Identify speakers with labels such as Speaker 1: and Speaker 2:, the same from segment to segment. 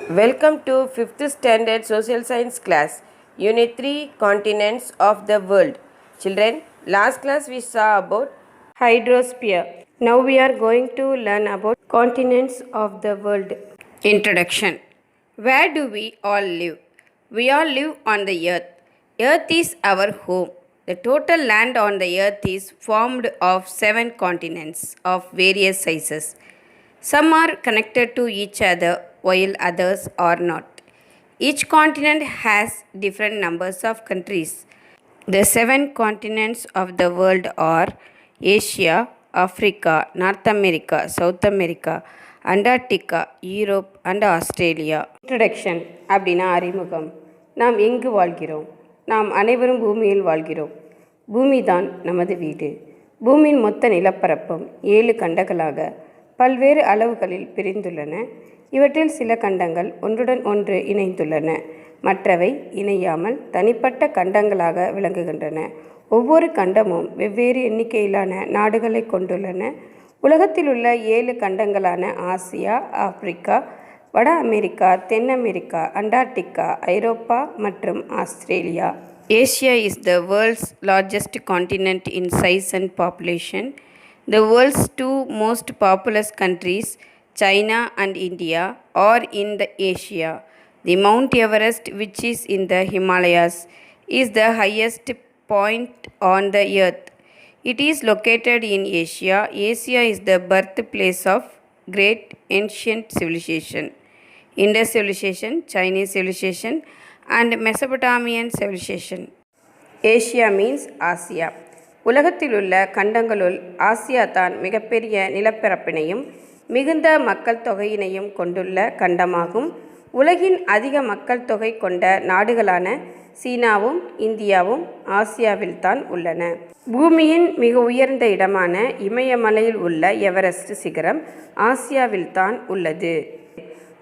Speaker 1: Welcome to 5th Standard Social Science class, Unit 3, Continents of the World. Children, last class we saw about hydrosphere. Now we are going to learn about continents of the world. Introduction. Where do we all live? We all live on the earth. Earth is our home. The total land on the earth is formed of 7 continents of various sizes. Some are connected to each other while others are not. Each continent has different numbers of countries. The 7 continents of the world are Asia, Africa, North America, South America, Antarctica, Europe and Australia. Introduction அப்படின்னா அறிமுகம். நாம் எங்கு வாழ்கிறோம்? நாம் அனைவரும் பூமியில் வாழ்கிறோம். பூமி தான் நமது வீடு. பூமியின் மொத்த நிலப்பரப்பும் 7 கண்டங்களாக பல்வேறு அளவுகளில் பிரிந்துள்ளன. இவற்றில் சில கண்டங்கள் ஒன்றுடன் ஒன்று இணைந்துள்ளன. மற்றவை இணையாமல் தனிப்பட்ட கண்டங்களாக விளங்குகின்றன. ஒவ்வொரு கண்டமும் வெவ்வேறு எண்ணிக்கையிலான நாடுகளை கொண்டுள்ளன. உலகத்தில் உள்ள 7 கண்டங்களான ஆசியா, ஆப்பிரிக்கா, வட அமெரிக்கா, தென் அமெரிக்கா, அண்டார்டிகா, ஐரோப்பா மற்றும் Australia. Asia is the world's largest continent in size and population. The world's 2 most populous countries, China and India, are in the Asia. The Mount Everest, which is in the Himalayas, is the highest point on the earth. It is located in Asia. Asia is the birthplace of great ancient civilization. Indus civilization, Chinese civilization, and Mesopotamian civilization. Asia means Asia. உலகத்தில் உள்ள கண்டங்களுள் Asia தான் மிகப்பெரிய நிலப்பரப்பினையும் மிகுந்த மக்கள் தொகையினையும் கொண்டுள்ள கண்டமாகும். உலகின் அதிக மக்கள் தொகை கொண்ட நாடுகளான சீனாவும் இந்தியாவும் ஆசியாவில் தான் உள்ளன. பூமியின் மிக உயர்ந்த இடமான இமயமலையில் உள்ள எவரெஸ்ட் சிகரம் ஆசியாவில் தான் உள்ளது.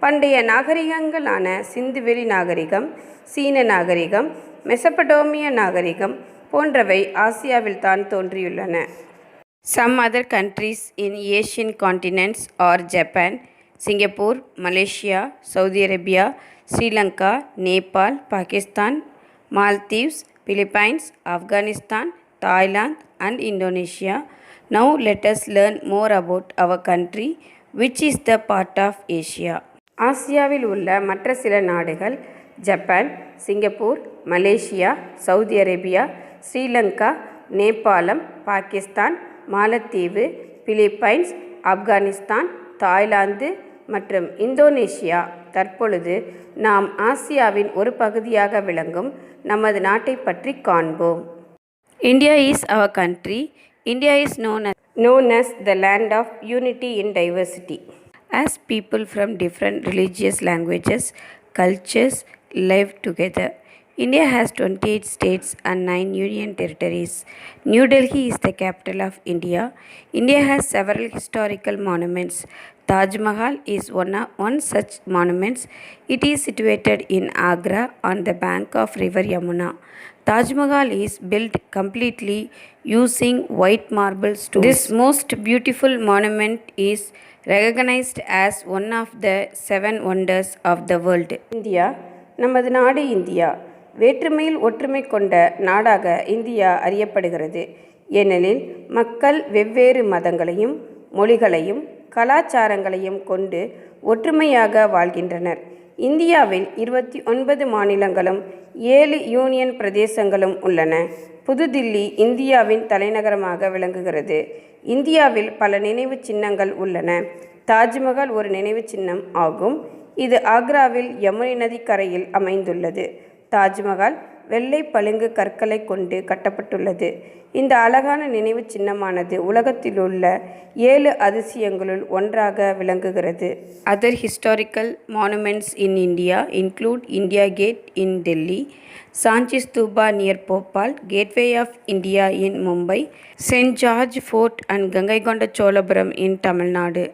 Speaker 1: பண்டைய நாகரிகங்களான சிந்துவெளி நாகரிகம், சீன நாகரிகம், மெசபடோமிய நாகரிகம் போன்றவை ஆசியாவில் தான் தோன்றியுள்ளன. Some other countries in Asian continents are Japan, Singapore, Malaysia, Saudi Arabia, Sri Lanka, Nepal, Pakistan, Maldives, Philippines, Afghanistan, Thailand and Indonesia. Now let us learn more about our country, which is the part of Asia. ஆசியாவில் உள்ள மற்ற சில நாடுகள் Japan, Singapore, Malaysia, Saudi Arabia, Sri Lanka, நேபாளம், பாகிஸ்தான், மாலத்தீவு, Philippines, Afghanistan, Thailand மற்றும் Indonesia. தற்பொழுது நாம் ஆசியாவின் ஒரு பகுதியாக விளங்கும் நமது நாட்டை பற்றி காண்போம். India is our country. India is known as the land of unity in diversity. As people from different religious languages, cultures live together. India has 28 states and 9 union territories. New Delhi is the capital of India. India has several historical monuments. Taj Mahal is one such monument. It is situated in Agra on the bank of river Yamuna. Taj Mahal is built completely using white marble stones. This most beautiful monument is recognized as one of the 7 wonders of the world. India, நமது நாடு India வேற்றுமையில் ஒற்றுமை கொண்ட நாடாக India அறியப்படுகிறது. ஏனெனில் மக்கள் வெவ்வேறு மதங்களையும் மொழிகளையும் கலாச்சாரங்களையும் கொண்டு ஒற்றுமையாக வாழ்கின்றனர். இந்தியாவில் 29 மாநிலங்களும் 7 யூனியன் பிரதேசங்களும் உள்ளன. புதுதில்லி இந்தியாவின் தலைநகரமாக விளங்குகிறது. இந்தியாவில் பல நினைவு சின்னங்கள் உள்ளன. தாஜ்மஹால் ஒரு நினைவு சின்னம் ஆகும். இது ஆக்ராவில் யமுனை நதி கரையில் அமைந்துள்ளது. தாஜ்மஹால் வெள்ளை பளிங்கு கற்களை கொண்டு கட்டப்பட்டுள்ளது. இந்த அழகான நினைவு சின்னமானது உலகத்தில் உள்ள 7 அதிசயங்களுள் ஒன்றாக விளங்குகிறது. Other historical monuments in India include India Gate in Delhi, Sanchi Stupa near Bhopal, Gateway of India in Mumbai, St. George Fort and Gangaikonda Cholapuram in Tamil Nadu.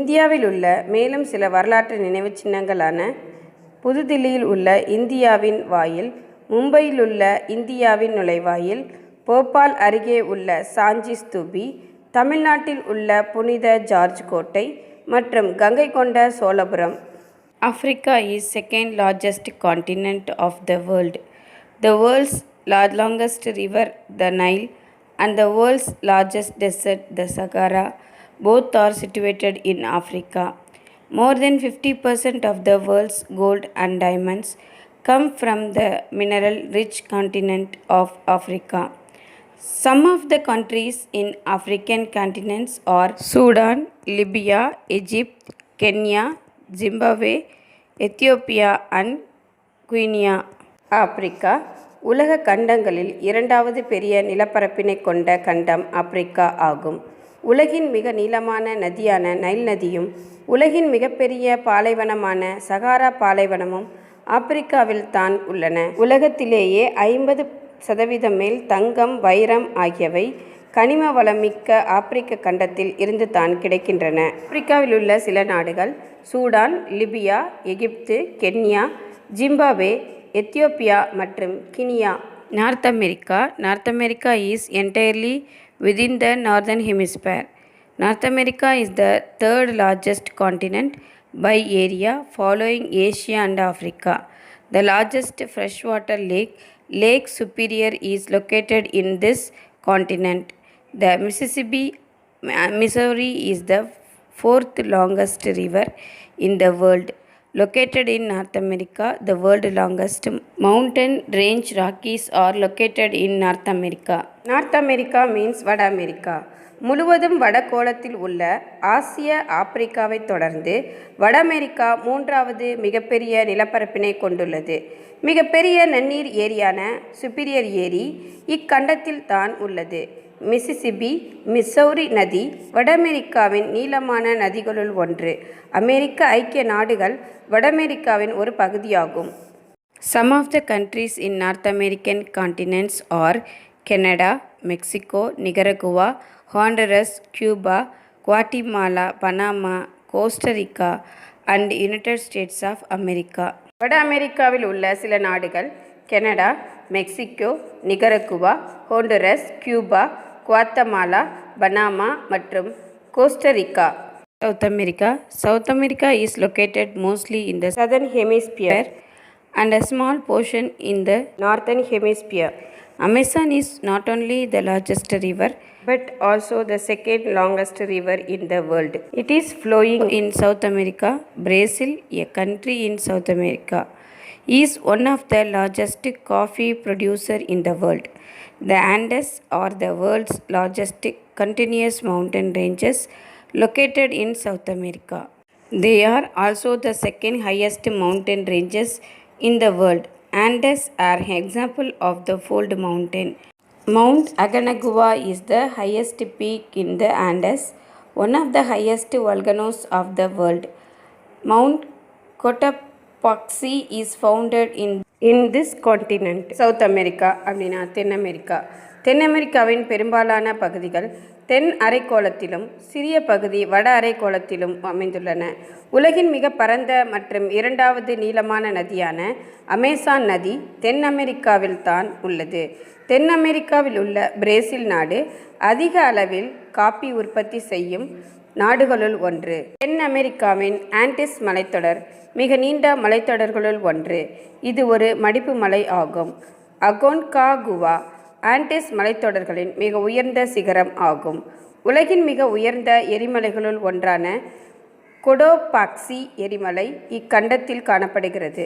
Speaker 1: இந்தியாவில் உள்ள மேலும் சில வரலாற்று நினைவு சின்னங்களான புதுதில்லியில் உள்ள இந்தியாவின் வாயில், மும்பையில் உள்ள இந்தியாவின் நுழைவாயில், போபால் அருகே உள்ள சாஞ்சி ஸ்தூபி, தமிழ்நாட்டில் உள்ள புனித ஜார்ஜ் கோட்டை மற்றும் கங்கை கொண்ட Cholapuram. Africa is second largest continent of the world. The world's longest river, the Nile, and the world's largest desert, the Sahara, both are situated in Africa. More than 50% of the world's gold and diamonds come from the mineral rich continent of Africa. Some of the countries in African continents are Sudan, Libya, Egypt, Kenya, Zimbabwe, Ethiopia and Guinea. Africa உலக கண்டங்களில் இரண்டாவது பெரிய நிலப்பரப்பினை கொண்ட கண்டம் Africa ஆகும். உலகின் மிக நீளமான நதியான Nile நதியும் உலகின் மிகப்பெரிய பாலைவனமான சகாரா பாலைவனமும் ஆப்பிரிக்காவில் தான் உள்ளன. உலகத்திலேயே 50% மேல் தங்கம், வைரம் ஆகியவை கனிம வளமிக்க ஆப்பிரிக்க கண்டத்தில் இருந்து தான் கிடைக்கின்றன. ஆப்பிரிக்காவில் உள்ள சில நாடுகள் சூடான், லிபியா, எகிப்து, கென்யா, ஜிம்பாப்வே, எத்தியோப்பியா மற்றும் Guinea. North America is entirely within the northern hemisphere. North America is the third largest continent by area, following Asia and Africa. The largest freshwater lake, Lake Superior, is located in this continent. The Missouri is the fourth longest river in the world. Located in North America, the world's longest mountain range Rockies are located in North America. North America means வட America. முழுவதும் வடகோளத்தில் உள்ள ஆசிய, ஆப்பிரிக்காவை தொடர்ந்து வட America மூன்றாவது மிகப்பெரிய நிலப்பரப்பினை கொண்டுள்ளது. மிகப்பெரிய நன்னீர் ஏரியான சுப்பீரியர் ஏரி இக்கண்டத்தில் தான் உள்ளது. மிசௌரி நதி வட அமெரிக்காவின் நீளமான நதிகளுள் ஒன்று. அமெரிக்க ஐக்கிய நாடுகள் வட அமெரிக்காவின் ஒரு பகுதியாகும். Some of the countries in North American continents are Canada, Mexico, Nicaragua, Honduras, Cuba, Guatemala, Panama, Costa Rica and United States of America. வட அமெரிக்காவில் உள்ள சில நாடுகள் Canada, Mexico, Nicaragua, Honduras, Cuba, Guatemala, Panama மற்றும் Costa Rica. South America is located mostly in the southern hemisphere and a small portion in the northern hemisphere. Amazon is not only the largest river but also the second longest river in the world. It is flowing in South America. Brazil, a country in South America, is one of the largest coffee producer in the world. The Andes are the world's largest continuous mountain ranges located in South America. They are also the second highest mountain ranges in the world. Andes are an example of the fold mountain. Mount Aconcagua is the highest peak in the Andes, one of the highest volcanoes of the world. Mount Cotopaxi is found in this continent. South America அப்படின்னா தென் America. தென் அமெரிக்காவின் பெரும்பாலான பகுதிகள் தென் அரைக்கோளத்திலும் சிறிய பகுதி வட அரைக்கோளத்திலும் அமைந்துள்ளன. உலகின் மிக பரந்த மற்றும் இரண்டாவது நீளமான நதியான அமேசான் நதி தென் அமெரிக்காவில் தான் உள்ளது. தென் அமெரிக்காவில் உள்ள பிரேசில் நாடு அதிக அளவில் காபி உற்பத்தி செய்யும் நாடுகளுள் ஒன்று. தென் அமெரிக்காவின் ஆண்டிஸ் மலைத்தொடர் மிக நீண்ட மலைத்தொடர்களுள் ஒன்று. இது ஒரு மடிப்பு மலை ஆகும். அகோன்காகுவா ஆண்டிஸ் மலைத்தொடர்களின் மிக உயர்ந்த சிகரம் ஆகும். உலகின் மிக உயர்ந்த எரிமலைகளுள் ஒன்றான கொடோபாக்சி எரிமலை இக்கண்டத்தில் காணப்படுகிறது.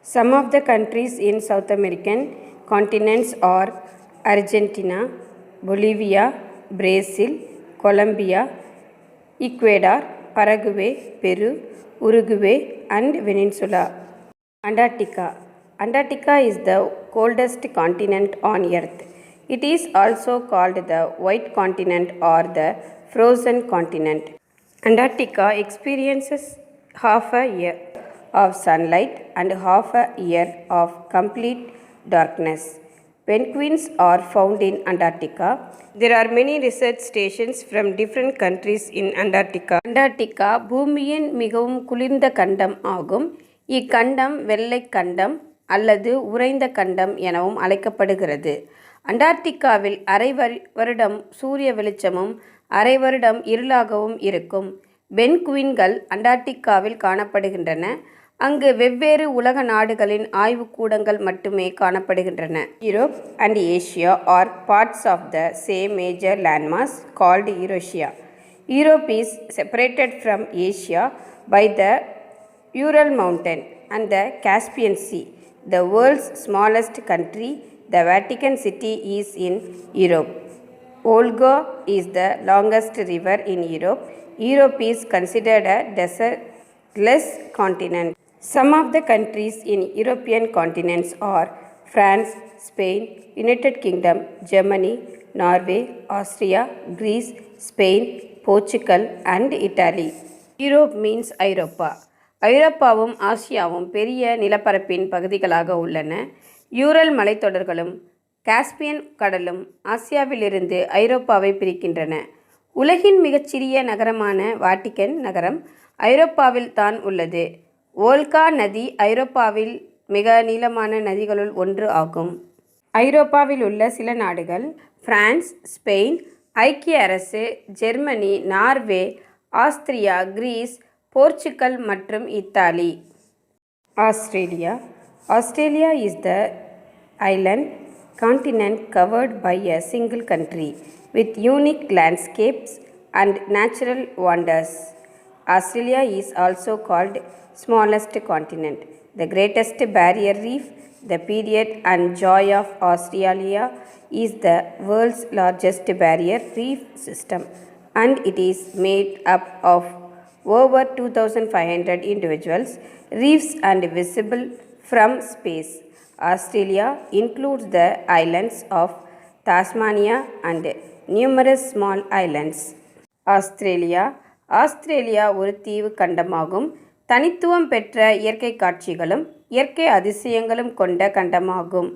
Speaker 1: Some of the countries in South American continents are Argentina, Bolivia, Brazil, Colombia, Ecuador, Paraguay, Peru, Uruguay and Venezuela. Antarctica is the coldest continent on earth. It is also called the white continent or the frozen continent. Antarctica experiences half a year of sunlight and half a year of complete darkness. Penguins are found in Antarctica. There are many research stations from different countries in Antarctica. Antarctica பூமியின் மிகவும் குளிர்ந்த கண்டம் ஆகும். இக்கண்டம் வெள்ளை கண்டம் அல்லது உறைந்த கண்டம் எனவும் அழைக்கப்படுகிறது. அண்டார்டிகாவில் அரை வருடம் சூரிய வெளிச்சமும் அரை வருடம் இருளாகவும் இருக்கும். பென்குயின்கள் அண்டார்டிகாவில் காணப்படுகின்றன. அங்கு வெவ்வேறு உலக நாடுகளின் ஆய்வுக்கூடங்கள் மட்டுமே காணப்படுகின்றன. Europe and Asia are parts of the same major landmass called Eurasia. Europe is separated from Asia by the Ural Mountain and the Caspian Sea. The world's smallest country, the Vatican City, is in Europe. Volga is the longest river in Europe. Europe is considered a desertless continent. Some of the countries in European continents are France, Spain, United Kingdom, Germany, Norway, Austria, Greece, Spain, Portugal and Italy. Europe means ஐரோப்பா. ஐரோப்பாவும் ஆசியாவும் பெரிய நிலப்பரப்பின் பகுதிகளாக உள்ளன. Ural மலைத்தொடர்களும் Caspian கடலும் ஆசியாவிலிருந்து ஐரோப்பாவை பிரிக்கின்றன. உலகின் மிகச்சிறிய நகரமான Vatican நகரம் ஐரோப்பாவில் தான் உள்ளது. வோல்கா நதி ஐரோப்பாவில் மிக நீளமான நதிகளுள் ஒன்று ஆகும். ஐரோப்பாவில் உள்ள சில நாடுகள் பிரான்ஸ், ஸ்பெயின், ஐக்கிய அரசு, Germany, Norway, Austria, Greece, Portugal மற்றும் Italy. Australia. Australia is the island continent covered by a single country with unique landscapes and natural wonders. Australia is also called smallest continent. The greatest barrier reef, the period and joy of Australia, is the world's largest barrier reef system, and it is made up of over 2,500 individuals reefs and visible from space. Australia includes the islands of Tasmania and numerous small islands. Australia ஒரு தீவு கண்டமாகும். தனித்துவம் பெற்ற இயற்கை காட்சிகளும் இயற்கை அதிசயங்களும் கொண்ட கண்டமாகும்.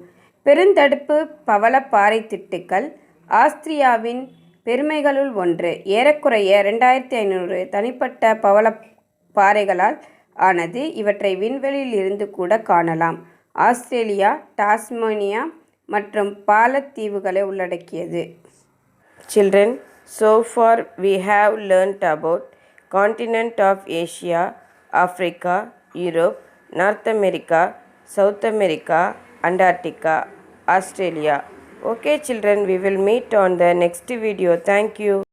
Speaker 1: பெருந்தடுப்பு பவளப்பாறை திட்டுக்கள் ஆஸ்திரேலியாவின் பெருமைகளுள் ஒன்று. ஏறக்குறைய 2500 தனிப்பட்ட பவளப்பாறைகளால் ஆனது. இவற்றை விண்வெளியில் இருந்து கூட காணலாம். ஆஸ்திரேலியா டாஸ்மேனியா மற்றும் பாலத் தீவுகளை உள்ளடக்கியது. Children, so far we have learnt about continent of Asia, Africa, Europe, North America, South America, Antarctica, Australia. Okay children, we will meet on the next video. Thank you.